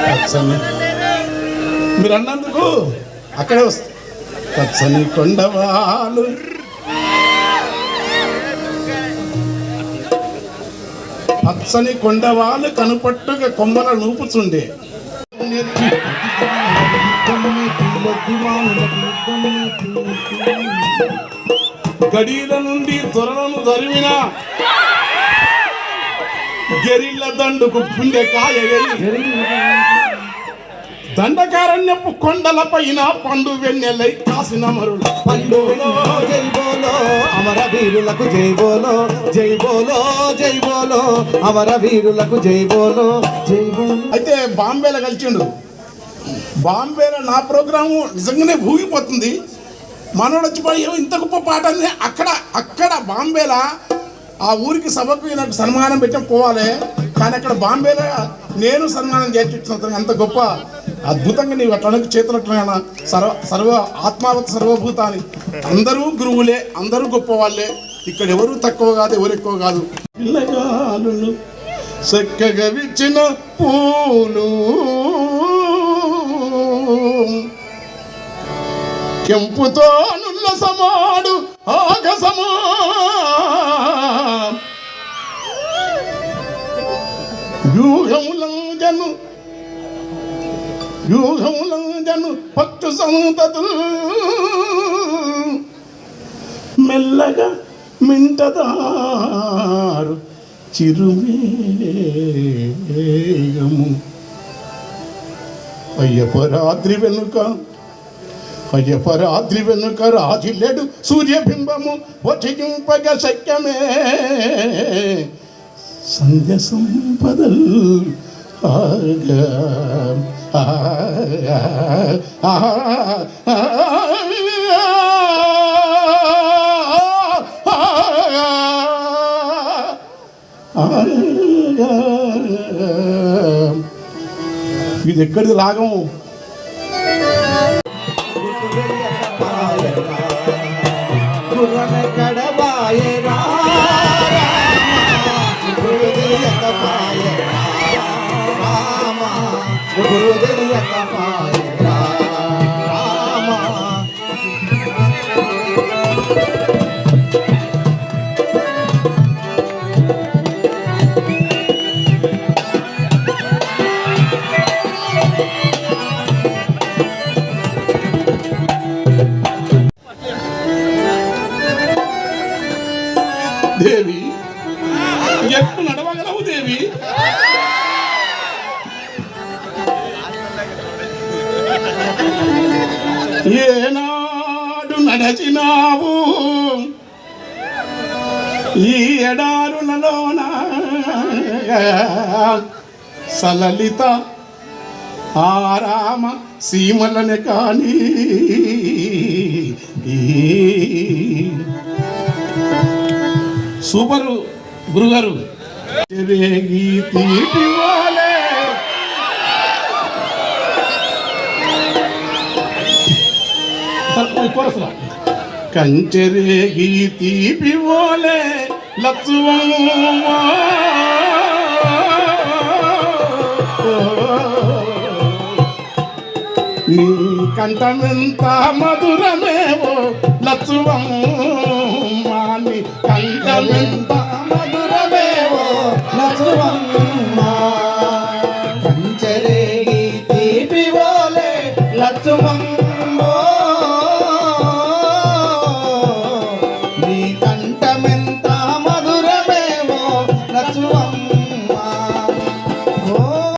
పచ్చని మీరు అన్నందుకు అక్కడే వస్తుంది. పచ్చని కొండవాలు పచ్చని కొండవాలు కనుపట్టుగా కొమ్మల నూపుచుండే. గడీల నుండి త్వరలను తరిమిన గెరిళ్ళ దండుకు పుండె కాయ దండకారణ్యపు కొండల పైన పండు వెన్నెలై కాసిన మరుడు పండు జై బోలో అమర వీరులకు జై బోలో జై బోలో జై బోలో అమర వీరులకు జై బోలో జై బోలో. అయితే బాంబేలో కలిసిండు. బాంబేలో నా ప్రోగ్రాము నిజంగానే ఊగిపోతుంది. మనోడు వచ్చిపోయి ఇంత గొప్ప పాట అని అక్కడ బాంబేలో ఆ ఊరికి సభకు నాకు సన్మానం పెట్టాం పోవాలి. కానీ అక్కడ బాంబేలో నేను సన్మానం చేయించిన అంత గొప్ప అద్భుతంగా నీవు అట్లనకు చేతులట్లయినా సర్వ ఆత్మావత సర్వభూతాన్ని అందరూ గురువులే, అందరూ గొప్ప వాళ్ళే. ఇక్కడ ఎవరు తక్కువ కాదు, ఎవరు ఎక్కువ కాదు. పిల్లగాలు చక్కగా విచ్చిన పూలు కెంపుతో నుల్ల సమాడు ఆగసమా వ్యూహములంజను పట్టు సంతతులు మెల్లగా మింటదారు చిరుమేగము అయ్యపరాద్రి వెనుక రాజిల్లెడు సూర్యబింబము వచింపగ శక్యమే సంధ్య సంపదల్ ఆగా ఇది ఎక్కడిది రాగం? దేవి ఎప్పుడు నడవగలవు దేవి? ఏనాడు నడచినావు ఈ ఎడారులలోన సలలిత ఆరామ సీమలనే కానీ సూపరు గురుగారు. కంచెరేగి తీపి ఓలే లత్సువమ్మా నీ కంఠమెంత మధురమేవో లత్సువమ్మా నీ కంఠమెంత మధురమేవో లత్సువమ్మా కంచెరేగి తీపి ఓలే లత్సువమ్మా